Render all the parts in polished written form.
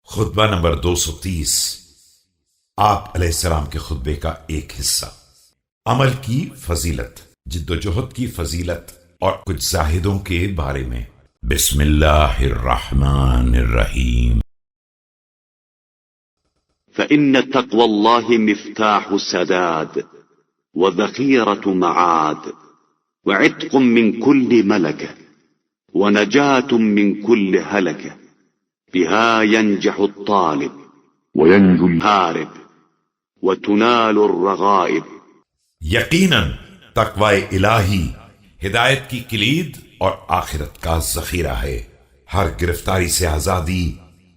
خطبہ نمبر 230 آپ علیہ السلام کے خطبے کا ایک حصہ۔ عمل کی فضیلت، جد و جہد کی فضیلت اور کچھ زاہدوں کے بارے میں۔ بسم اللہ الرحمن الرحیم۔ فإن تقوى الله مفتاح السداد وذخيرة معاد وعتق من كل ملكة ونجاة من كل هلكة، بها ينجح الطالب وينجو الهارب وتنال الرغائب۔ یقیناً تقوی الہی ہدایت کی کلید اور آخرت کا ذخیرہ ہے، ہر گرفتاری سے آزادی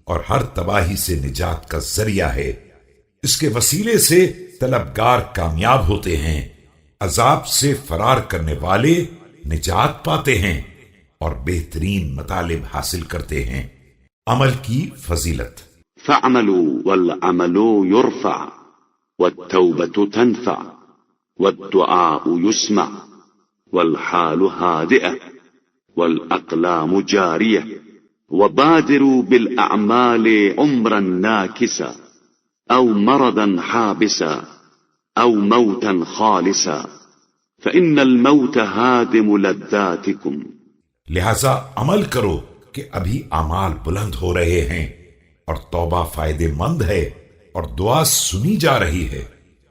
اور ہر تباہی سے نجات کا ذریعہ ہے۔ اس کے وسیلے سے طلبگار کامیاب ہوتے ہیں، عذاب سے فرار کرنے والے نجات پاتے ہیں اور بہترین مطالب حاصل کرتے ہیں۔ عمل کی فضیلت۔ فاعملوا والعمل يرفع والتوبة تنفع والدعاء يسمع والحال هادئة والأقلام جارية، وبادروا بالأعمال عمرا ناكسا أو مرضا حابسا أو موتا خالصا، فإن الموت هادم لذاتكم۔ لہذا عمل کرو کہ ابھی اعمال بلند ہو رہے ہیں اور توبہ فائدے مند ہے اور دعا سنی جا رہی ہے،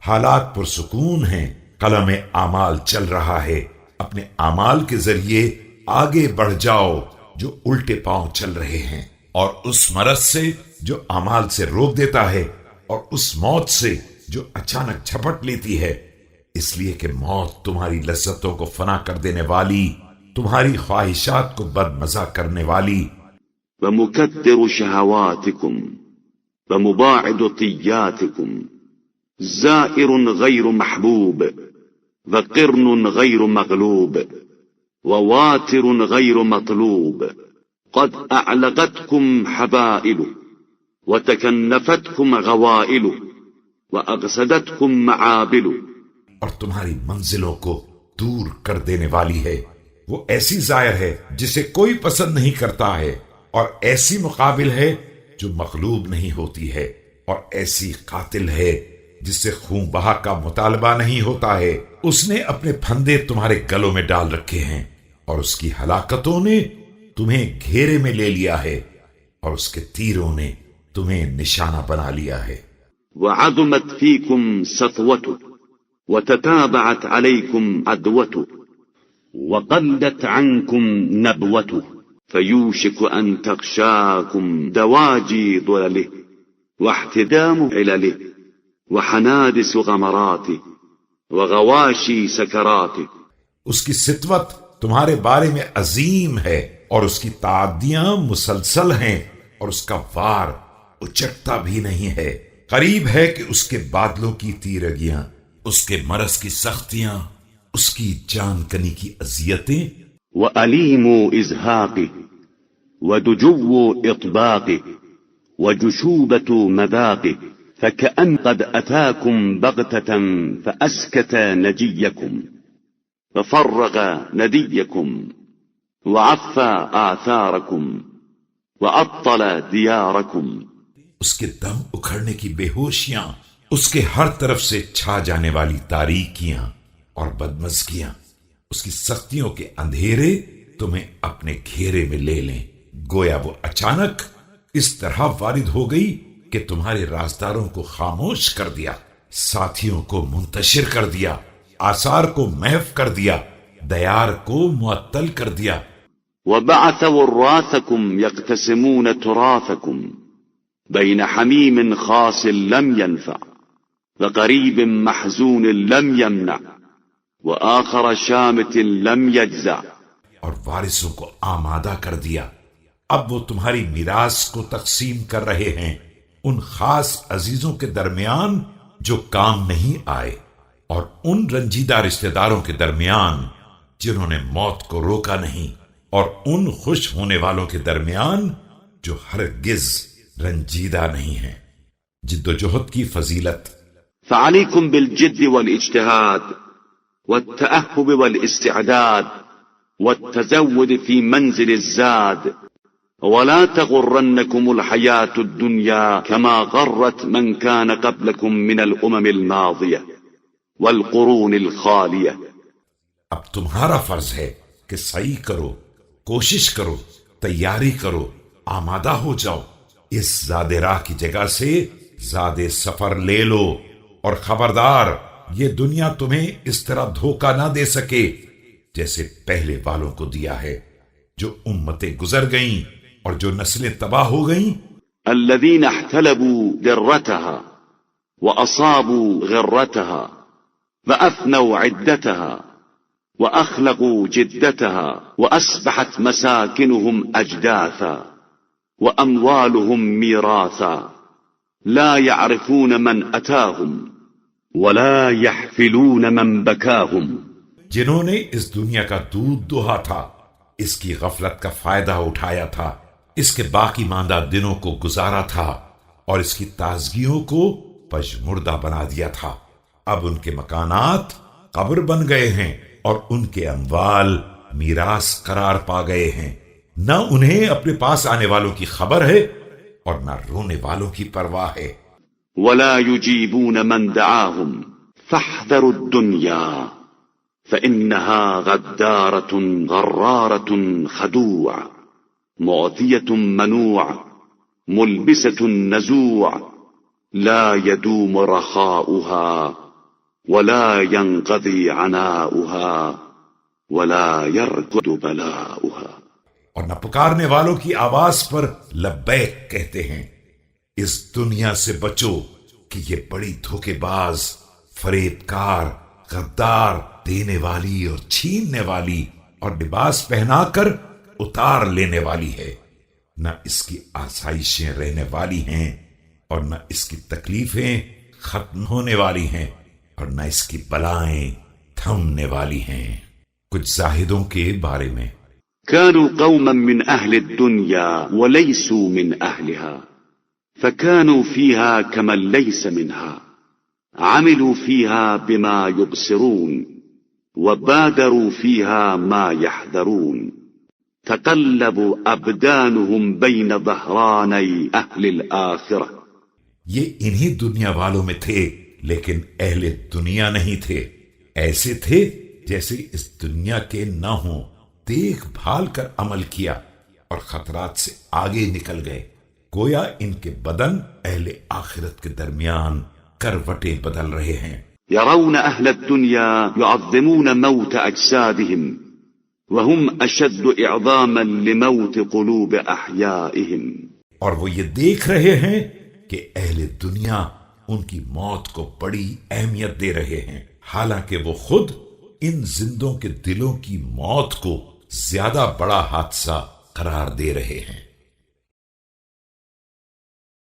حالات پرسکون ہیں، قلم اعمال چل رہا ہے۔ اپنے اعمال کے ذریعے آگے بڑھ جاؤ جو الٹے پاؤں چل رہے ہیں، اور اس مرض سے جو اعمال سے روک دیتا ہے، اور اس موت سے جو اچانک جھپٹ لیتی ہے، اس لیے کہ موت تمہاری لذتوں کو فنا کر دینے والی، تمہاری خواہشات کو بد مزہ کرنے والی، ومكدر شهواتكم ومباعد طياتكم، زائر غير محبوب وقرن غير مغلوب وواتر غير مطلوب، قد أعلقتكم حبائل وتكنفتكم غوائل وأغسدتكم معابل۔ اور تمہاری منزلوں کو دور کر دینے والی ہے، وہ ایسی زائر ہے جسے کوئی پسند نہیں کرتا ہے، اور ایسی مقابل ہے جو مغلوب نہیں ہوتی ہے، اور ایسی قاتل ہے جس سے خون بہا کا مطالبہ نہیں ہوتا ہے۔ اس نے اپنے پھندے تمہارے گلوں میں ڈال رکھے ہیں، اور اس کی ہلاکتوں نے تمہیں گھیرے میں لے لیا ہے، اور اس کے تیروں نے تمہیں نشانہ بنا لیا ہے۔ وعظمت فيكم سطوته وتتابعت عليكم عدوته وقلت عنكم نبوته، فيوشك أن تغشاكم دواجي ظلله واحتدام علله وحنادس غمراته وغواشي سكراته۔ اس کی سطوت تمہارے بارے میں عظیم ہے، اور اس کی تعدیاں مسلسل ہیں، اور اس کا وار اچٹتا بھی نہیں ہے۔ قریب ہے کہ اس کے بادلوں کی تیرگیاں، اس کے مرض کی سختیاں، اس کی جان کنی کی اذیتیں، وأليم إزهاقه ودجو إطباقه وجشوبة مذاقه، فكأن قد أتاكم بغتة فأسكت نجيكم ففرغ نديكم وعفى آثاركم وأطل دياركم۔ اس کے دم اکھڑنے کی بے ہوشیاں، اس کے ہر طرف سے چھا جانے والی تاریکیاں اور بدمزگیاں، اس کی سختیوں کے اندھیرے تمہیں اپنے گھیرے میں لے لیں، گویا وہ اچانک اس طرح وارد ہو گئی کہ تمہارے رازداروں کو خاموش کر دیا، ساتھیوں کو منتشر کر دیا، آثار کو محو کر دیا، دیار کو معطل کر دیا۔ وبعث وراثكم يقتسمون تراثكم بين حميم خاص لم ينفع وقريب محزون لم يمنع وآخر شامت لم يجزع۔ اور وارثوں کو آمادہ کر دیا، اب وہ تمہاری میراث کو تقسیم کر رہے ہیں ان خاص عزیزوں کے درمیان جو کام نہیں آئے، اور ان رنجیدہ رشتہ داروں کے درمیان جنہوں نے موت کو روکا نہیں، اور ان خوش ہونے والوں کے درمیان جو ہرگز رنجیدہ نہیں ہیں۔ جد و جہد کی فضیلت۔ فعليكم بالجد والاجتهاد والتأهب والاستعداد والتزود في منزل الزاد ولا تغرنكم الحياة الدنيا كما غرت من كان قبلكم من الأمم الماضية والقرون الخالية. اب تمہارا فرض ہے کہ سعی کرو، کوشش کرو، تیاری کرو، آمادہ ہو جاؤ، اس زاد راہ کی جگہ سے زاد سفر لے لو، اور خبردار یہ دنیا تمہیں اس طرح دھوکہ نہ دے سکے جیسے پہلے والوں کو دیا ہے، جو امتیں گزر گئیں اور جو نسلیں تباہ ہو گئیں. الذين احتلبوا درتها وأصابوا غرتها فأفنوا عدتها وأخلقوا جدتها وأصبحت مساكنهم أجداثا وأموالهم ميراثا لا يعرفون من أتاهم ولا يحفلون من بكاهم. جنہوں نے اس دنیا کا دودھ دوہا تھا، اس کی غفلت کا فائدہ اٹھایا تھا، اس کے باقی ماندہ دنوں کو گزارا تھا اور اس کی تازگیوں کو پژمردہ بنا دیا تھا، اب ان کے مکانات قبر بن گئے ہیں اور ان کے اموال میراث قرار پا گئے ہیں. نہ انہیں اپنے پاس آنے والوں کی خبر ہے اور نہ رونے والوں کی پرواہ ہے. ولا يجيبون من دعاهم فاحذروا الدنيا فإنها غدارة غرارة خدوع معطية منوع ملبسة نزوع لا يدوم رخاؤها ولا ينقضي عناؤها ولا يركض بلاؤها. اور نہ پکارنے والوں کی آواز پر لبیک کہتے ہیں. اس دنیا سے بچو کہ یہ بڑی دھوکے باز، فریب کار، غدار، دینے والی اور چھیننے والی اور لباس پہنا کر اتار لینے والی ہے. نہ اس کی آسائشیں رہنے والی ہیں اور نہ اس کی تکلیفیں ختم ہونے والی ہیں اور نہ اس کی بلائیں تھمنے والی ہیں. کچھ زاہدوں کے بارے میں: كانوا قوما من أهل الدنيا وليسوا من أهلها فكانوا فيها كمن ليس منها عملوا فيها بما يبصرون وبادروا فيها ما يحذرون تقلبوا أبدانهم بين ظهراني أهل الآخرة. یہ انہی دنیا والوں میں تھے لیکن اہل دنیا نہیں تھے. ایسے تھے جیسے اس دنیا کے نہ ہوں، دیکھ بھال کر عمل کیا اور خطرات سے آگے نکل گئے. گویا ان کے بدن اہل آخرت کے درمیان کروٹیں بدل رہے ہیں. يرون أهل الدنيا يعظمون موت أجسادهم وهم أشد إعظاما لموت قلوب أحيائهم. اور وہ یہ دیکھ رہے ہیں کہ اہل دنیا ان کی موت کو بڑی اہمیت دے رہے ہیں، حالانکہ وہ خود ان زندوں کے دلوں کی موت کو زیادہ بڑا حادثہ قرار دے رہے ہیں.